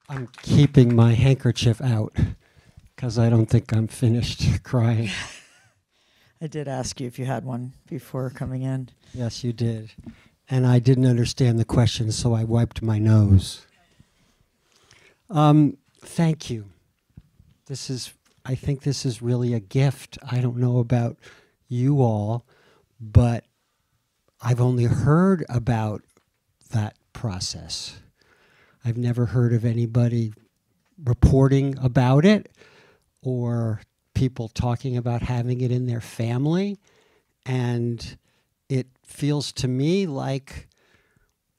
I'm keeping my handkerchief out because I don't think I'm finished crying. I did ask you if you had one before coming in. Yes, you did. And I didn't understand the question, so I wiped my nose. Thank you. I think this is really a gift. I don't know about you all, but I've only heard about that process. I've never heard of anybody reporting about it or people talking about having it in their family. And it feels to me like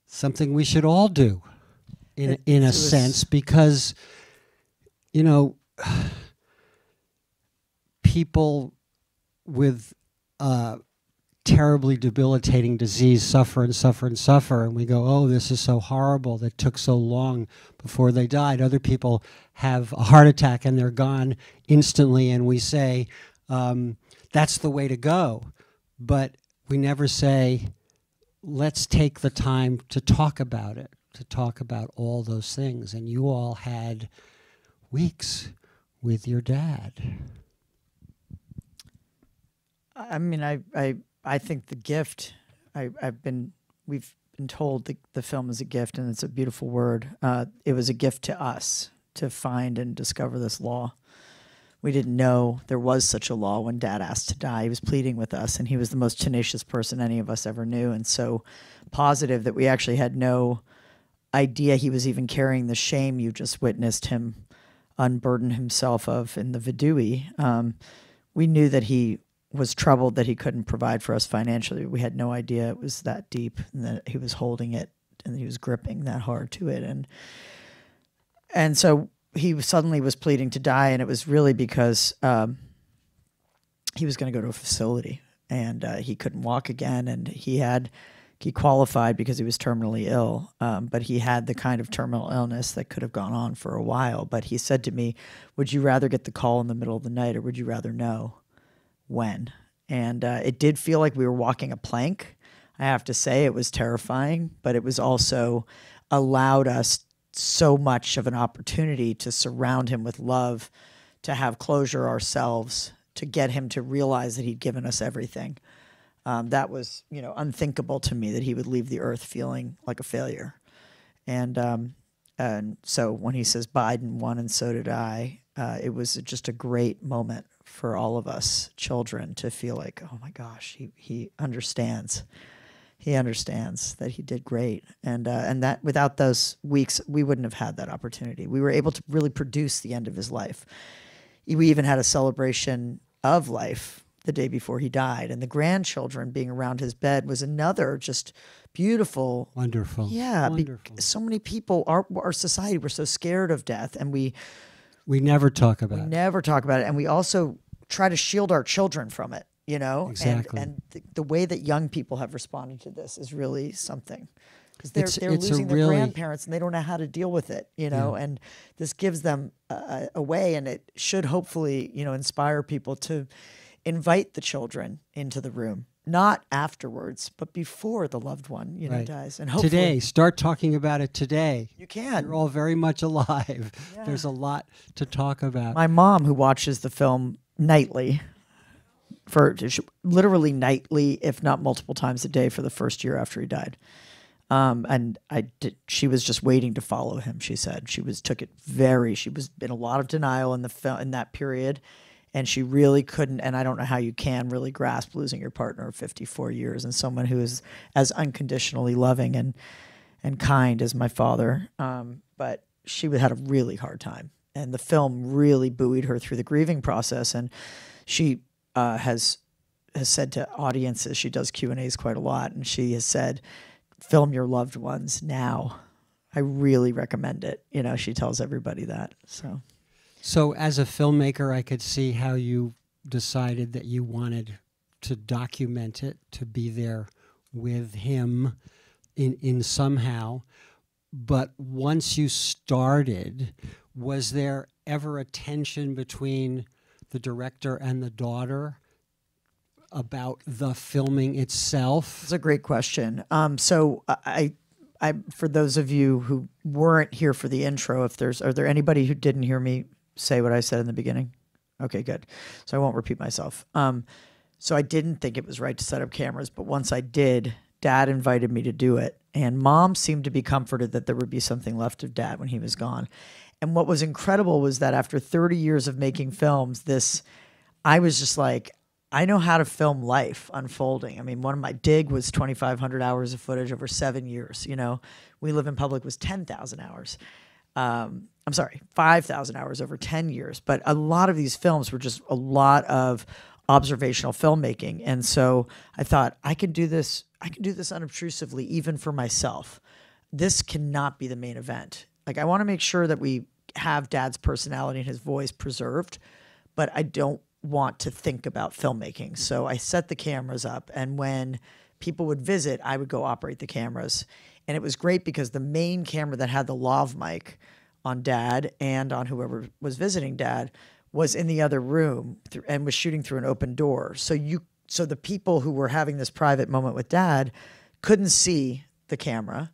something we should all do in a sense, because, you know, people with terribly debilitating disease suffer and suffer and suffer, and we go, oh, this is so horrible that took so long before they died. Other people have a heart attack and they're gone instantly, and we say, that's the way to go. But we never say, let's take the time to talk about it, to talk about all those things. And you all had weeks with your dad. I mean, I think the gift, we've been told the film is a gift, and it's a beautiful word. It was a gift to us to find and discover this law. We didn't know there was such a law when Dad asked to die. He was pleading with us, and he was the most tenacious person any of us ever knew, and so positive that we actually had no idea he was even carrying the shame you just witnessed him unburden himself of in the Vidui. We knew that he was troubled that he couldn't provide for us financially. We had no idea it was that deep and that he was holding it and that he was gripping that hard to it. And so he suddenly was pleading to die, and it was really because he was going to go to a facility, and he couldn't walk again, and he qualified because he was terminally ill, but he had the kind of terminal illness that could have gone on for a while. But he said to me, would you rather get the call in the middle of the night, or would you rather know when? And it did feel like we were walking a plank. I have to say it was terrifying, but it was also allowed us so much of an opportunity to surround him with love, to have closure ourselves, to get him to realize that he'd given us everything. That was, unthinkable to me, that he would leave the earth feeling like a failure. And so when he says Biden won and so did I, it was just a great moment for all of us children to feel like, oh my gosh, he understands. He understands that he did great. And that without those weeks, we wouldn't have had that opportunity. We were able to really produce the end of his life. We even had a celebration of life the day before he died. And the grandchildren being around his bed was another just beautiful. Wonderful. Yeah. Wonderful. So many people, our society, we're so scared of death. And we never talk about it. We never talk about it. And we also try to shield our children from it, Exactly. And the way that young people have responded to this is really something. Because they're It's losing their really, grandparents and they don't know how to deal with it, and this gives them a way, and it should hopefully, inspire people to invite the children into the room, not afterwards, but before the loved one, right. dies. And hopefully today, start talking about it today. You can. You're all very much alive. Yeah. There's a lot to talk about. My mom, who watches the film nightly, literally nightly, if not multiple times a day, for the first year after he died. And she was just waiting to follow him. She said she was in a lot of denial in that period, and she really couldn't. And I don't know how you can really grasp losing your partner of 54 years and someone who is as unconditionally loving and kind as my father. But she had a really hard time, and the film really buoyed her through the grieving process. And she has said to audiences, she does Q&As quite a lot, and she has said, film your loved ones now. I really recommend it. She tells everybody that. So as a filmmaker, I could see how you decided that you wanted to document it, to be there with him in somehow. But once you started, was there ever a tension between the director and the daughter about the filming itself? That's a great question. So for those of you who weren't here for the intro, are there anybody who didn't hear me say what I said in the beginning? Okay, good. So I won't repeat myself. So I didn't think it was right to set up cameras, but once I did, Dad invited me to do it. And Mom seemed to be comforted that there would be something left of Dad when he was gone. And what was incredible was that after 30 years of making films, I was just like, I know how to film life unfolding. I mean, one of my Dig was 2,500 hours of footage over 7 years. We Live in Public was 10,000 hours. I'm sorry, 5,000 hours over 10 years. But a lot of these films were just a lot of observational filmmaking. And so I thought, I can do this unobtrusively, even for myself. This cannot be the main event. Like, I want to make sure that we have Dad's personality and his voice preserved, but I don't want to think about filmmaking. So I set the cameras up, and when people would visit, I would go operate the cameras. And it was great because the main camera that had the lav mic on Dad and on whoever was visiting Dad was in the other room and was shooting through an open door. So the people who were having this private moment with Dad couldn't see the camera,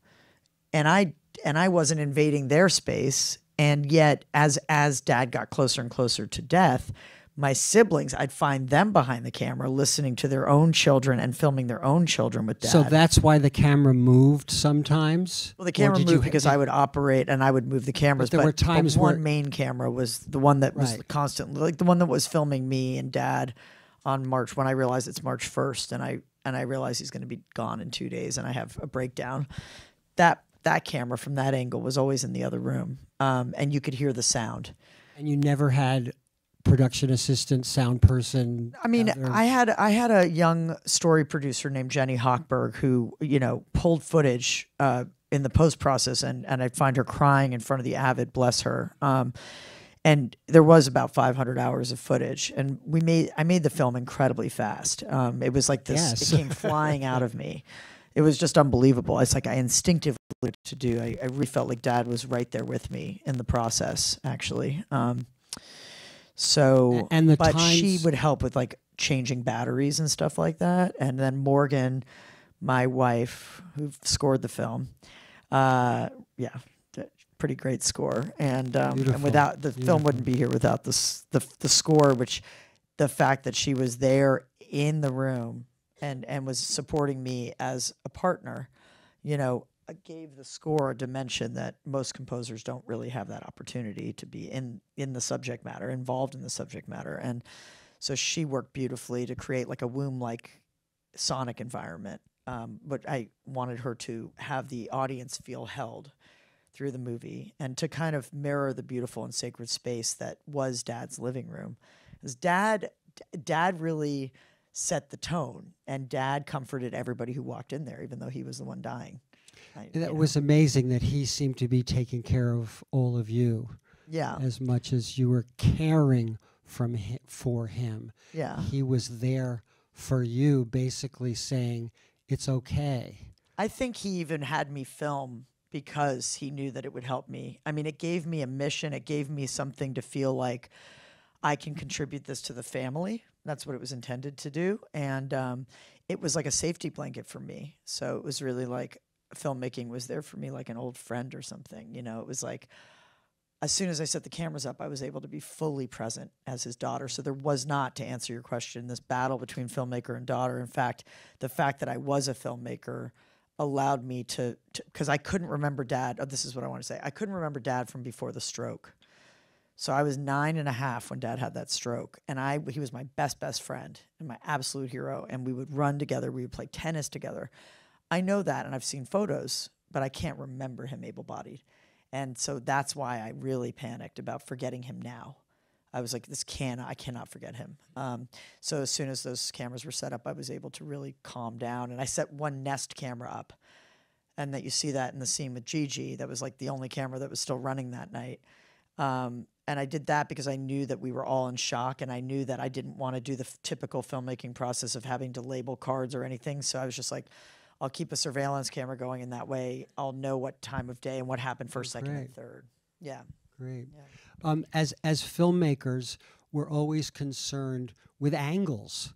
and I wasn't invading their space. And yet, as Dad got closer and closer to death, my siblings, I'd find them behind the camera listening to their own children and filming their own children with Dad. So that's why the camera moved sometimes? Well, the camera moved because I would operate and I would move the cameras. But there were times where one main camera was the one that was constantly, like the one that was filming me and Dad on March, when I realized it's March 1st and I realized he's going to be gone in 2 days and I have a breakdown. That camera from that angle was always in the other room, and you could hear the sound. And you never had production assistant, sound person? I mean, I had a young story producer named Jenny Hochberg who, pulled footage in the post process, and I'd find her crying in front of the Avid, bless her. And there was about 500 hours of footage, and I made the film incredibly fast. It was like this, yes. It came flying out of me. It was just unbelievable. It's like I instinctively to do. I really felt like Dad was right there with me in the process, actually. But she would help with like changing batteries and stuff like that. And then Morgan, my wife, who scored the film, pretty great score. And without the film wouldn't be here without the score, which the fact that she was there in the room and was supporting me as a partner, gave the score a dimension that most composers don't really have that opportunity to be in the subject matter, involved in the subject matter. And so she worked beautifully to create like a womb-like sonic environment. But I wanted her to have the audience feel held through the movie and to kind of mirror the beautiful and sacred space that was Dad's living room. Because Dad really set the tone, and Dad comforted everybody who walked in there, even though he was the one dying. That was amazing that he seemed to be taking care of all of you. Yeah. As much as you were caring for him. Yeah. He was there for you, basically saying, it's okay. I think he even had me film because he knew that it would help me. I mean, it gave me a mission. It gave me something to feel like I can contribute this to the family. That's what it was intended to do. And it was like a safety blanket for me. So it was really like filmmaking was there for me like an old friend or something. It was like as soon as I set the cameras up, I was able to be fully present as his daughter. So there was not, to answer your question, this battle between filmmaker and daughter. In fact, the fact that I was a filmmaker allowed me to because I couldn't remember Dad. Oh, this is what I want to say. I couldn't remember Dad from before the stroke. So I was 9.5 when Dad had that stroke, and he was my best friend and my absolute hero, and we would run together. We would play tennis together. I know that, and I've seen photos, but I can't remember him able-bodied. And so that's why I really panicked about forgetting him now. I was like, I cannot forget him. So as soon as those cameras were set up, I was able to really calm down. And I set one Nest camera up, and that you see that in the scene with Gigi. That was like the only camera that was still running that night. And I did that because I knew that we were all in shock, and I knew that I didn't want to do the typical filmmaking process of having to label cards or anything. So I was just like, I'll keep a surveillance camera going, and that way I'll know what time of day and what happened first, second, and third. Yeah. Great. Yeah. As filmmakers, we're always concerned with angles.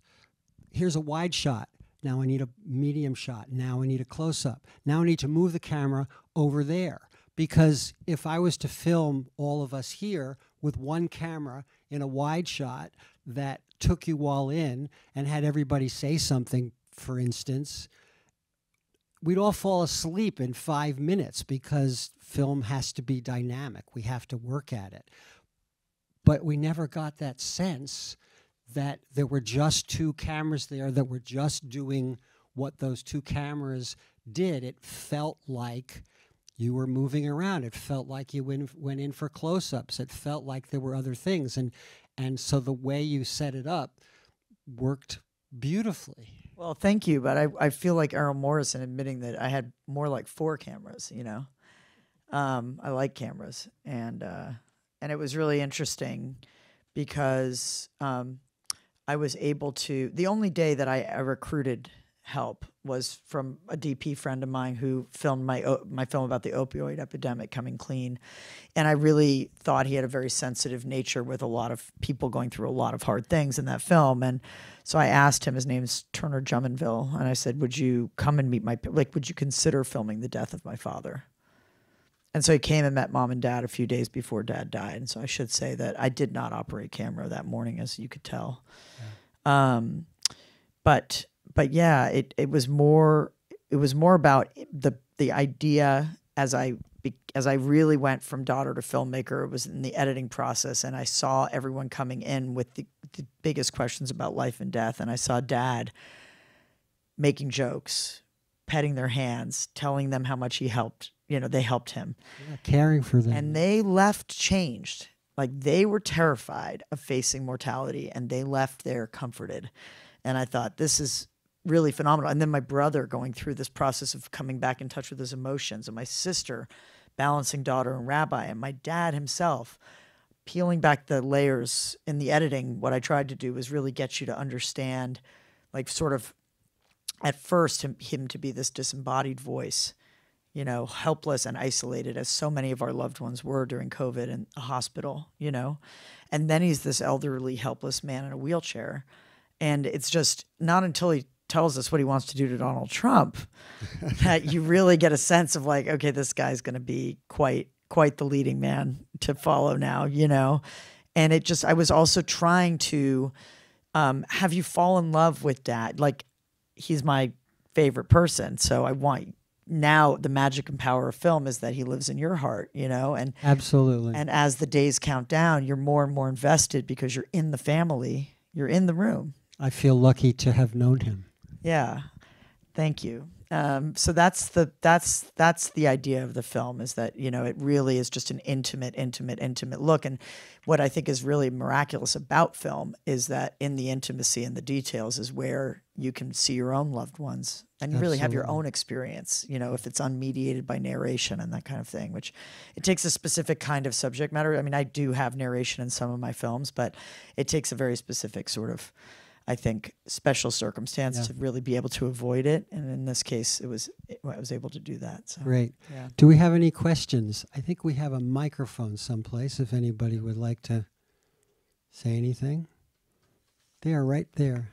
Here's a wide shot. Now I need a medium shot. Now I need a close-up. Now I need to move the camera over there. Because if I was to film all of us here with one camera in a wide shot that took you all in and had everybody say something, for instance, we'd all fall asleep in 5 minutes because film has to be dynamic. We have to work at it. But we never got that sense that there were just two cameras there that were just doing what those two cameras did. It felt like you were moving around. It felt like you went in for close-ups. It felt like there were other things. And so the way you set it up worked beautifully. Well, thank you, but I feel like Errol Morrison admitting that I had more like 4 cameras, you know. I like cameras, and it was really interesting because I was able to, the only day that I recruited help was from a DP friend of mine who filmed my film about the opioid epidemic, Coming Clean. And I really thought he had a very sensitive nature with a lot of people going through a lot of hard things in that film. And so I asked him, his name's Turner Jumonville, and I said, would you come and meet would you consider filming the death of my father? And so he came and met Mom and Dad a few days before Dad died. And so I should say that I did not operate camera that morning, as you could tell. Yeah. But yeah, it was more about the idea as I really went from daughter to filmmaker. It was in the editing process, and I saw everyone coming in with the biggest questions about life and death, and I saw Dad making jokes, petting their hands, telling them how much he helped. You know, they helped him, caring for them, and they left changed. Like, they were terrified of facing mortality, and they left there comforted. And I thought, this is really phenomenal. And then my brother going through this process of coming back in touch with his emotions, and my sister balancing daughter and rabbi, and my dad himself peeling back the layers in the editing. What I tried to do was really get you to understand, like, sort of at first him to be this disembodied voice, you know, helpless and isolated, as so many of our loved ones were during COVID in a hospital, you know. And then he's this elderly, helpless man in a wheelchair. And it's just not until he tells us what he wants to do to Donald Trump that you really get a sense of, like, okay, this guy's going to be quite the leading man to follow now, you know. And it just, I was also trying to have you fall in love with Dad. Like, he's my favorite person. So I want, now the magic and power of film is that he lives in your heart, you know. And absolutely. And as the days count down, you're more and more invested because you're in the family, you're in the room. I feel lucky to have known him. Yeah, thank you. So that's the idea of the film, is that, you know, it really is just an intimate look. And what I think is really miraculous about film is that in the intimacy and the details is where you can see your own loved ones and you really have your own experience, you know, if it's unmediated by narration and that kind of thing, which it takes a specific kind of subject matter. I mean, I do have narration in some of my films, but it takes a very specific sort of, I think, special circumstance to really be able to avoid it. And in this case, I was able to do that. So, great. Yeah. Do we have any questions? I think we have a microphone someplace if anybody would like to say anything. They are right there.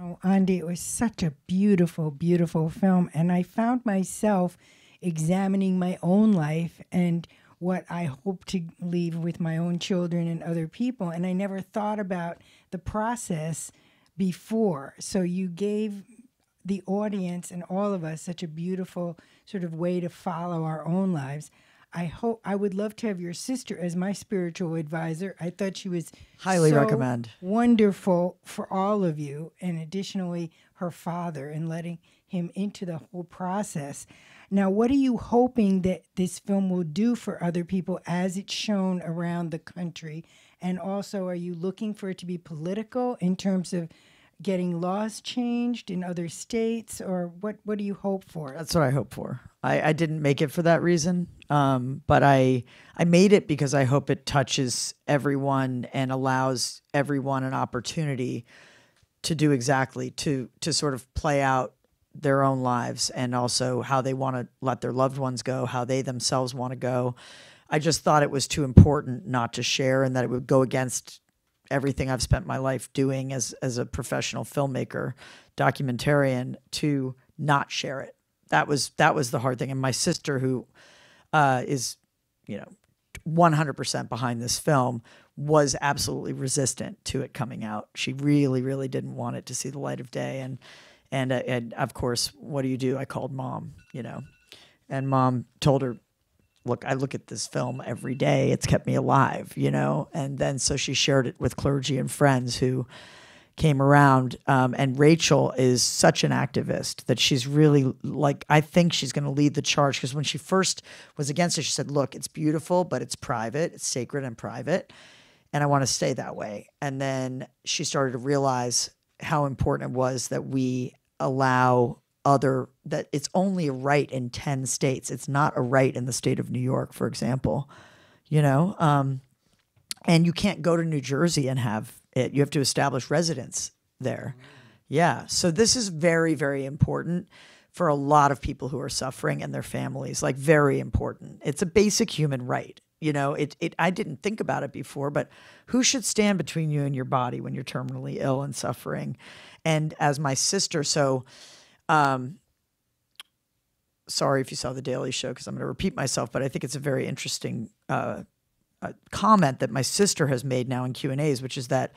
Oh, Ondi, it was such a beautiful, beautiful film. And I found myself examining my own life and what I hope to leave with my own children and other people. And I never thought about the process before. So you gave the audience and all of us such a beautiful sort of way to follow our own lives. I would love to have your sister as my spiritual advisor. I thought she was highly so recommend. Wonderful for all of you, and additionally her father, and letting him into the whole process. Now, what are you hoping that this film will do for other people as it's shown around the country? And also, are you looking for it to be political in terms of getting laws changed in other states, or what do you hope for? That's what I hope for. I didn't make it for that reason, but I made it because I hope it touches everyone and allows everyone an opportunity to do exactly, to sort of play out their own lives and also how they want to let their loved ones go, how they themselves want to go. I just thought it was too important not to share, and that it would go against everything I've spent my life doing as a professional filmmaker, documentarian, to not share it. That was the hard thing. And my sister, who is, 100% behind this film, was absolutely resistant to it coming out. She really, really didn't want it to see the light of day. And of course, what do? I called Mom, and Mom told her, look, I look at this film every day. It's kept me alive, And then so she shared it with clergy and friends who came around. And Rachel is such an activist that she's really I think she's going to lead the charge, because when she first was against it, she said, look, it's beautiful, but it's private. It's sacred and private. And I want to stay that way. And then she started to realize how important it was that we allow that it's only a right in 10 states. It's not a right in the state of New York, for example, and you can't go to New Jersey and have it. You have to establish residence there. Yeah. So this is very, very important for a lot of people who are suffering and their families, very important. It's a basic human right. I didn't think about it before, but who should stand between you and your body when you're terminally ill and suffering? And as my sister, sorry if you saw The Daily Show, because I'm going to repeat myself, but I think it's a very interesting comment that my sister has made now in Q&As, which is that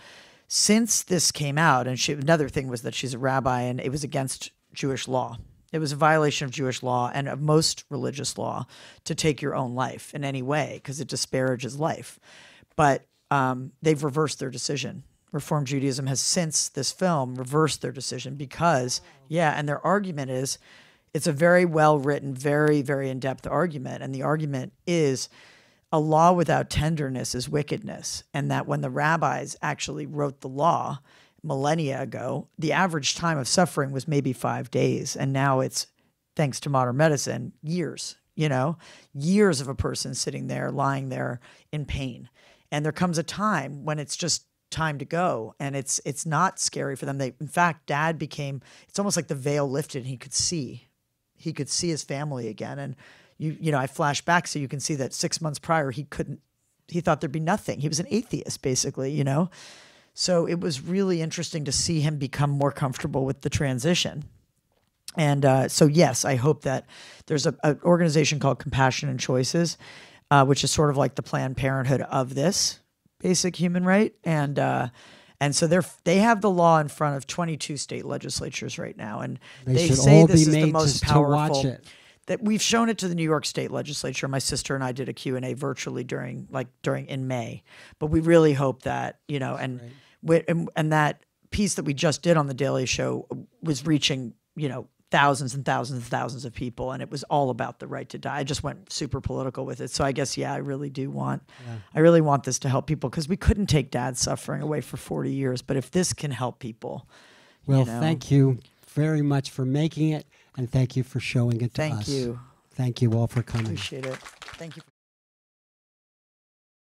since this came out, and another thing was that she's a rabbi, and it was against Jewish law. It was a violation of Jewish law and of most religious law to take your own life in any way, because it disparages life. But they've reversed their decision. Reform Judaism has, since this film, reversed their decision because, and their argument is, it's a very well-written, very, very in-depth argument. And the argument is a law without tenderness is wickedness. And that when the rabbis actually wrote the law millennia ago, the average time of suffering was maybe 5 days. And now it's, thanks to modern medicine, years, years of a person sitting there, lying there in pain. And there comes a time when it's just time to go, and it's not scary for them. In fact, Dad it's almost like the veil lifted, and he could see his family again. And I flash back so you can see that 6 months prior he thought there'd be nothing. He was an atheist, basically, So it was really interesting to see him become more comfortable with the transition. And so yes, I hope that there's an organization called Compassion and Choices, which is sort of like the Planned Parenthood of this basic human right. And so they have the law in front of 22 state legislatures right now. And they say this is the most powerful. To watch it. That we've shown it to the New York State Legislature. My sister and I did a Q&A virtually during in May. But we really hope that, and that piece that we just did on The Daily Show was reaching, thousands and thousands and thousands of people, and it was all about the right to die. I just went super political with it. So I guess, I really want this to help people, because we couldn't take Dad's suffering away for 40 years. But if this can help people. Well, thank you very much for making it, and thank you for showing it to us. Thank you. Thank you all for coming. Appreciate it. Thank you.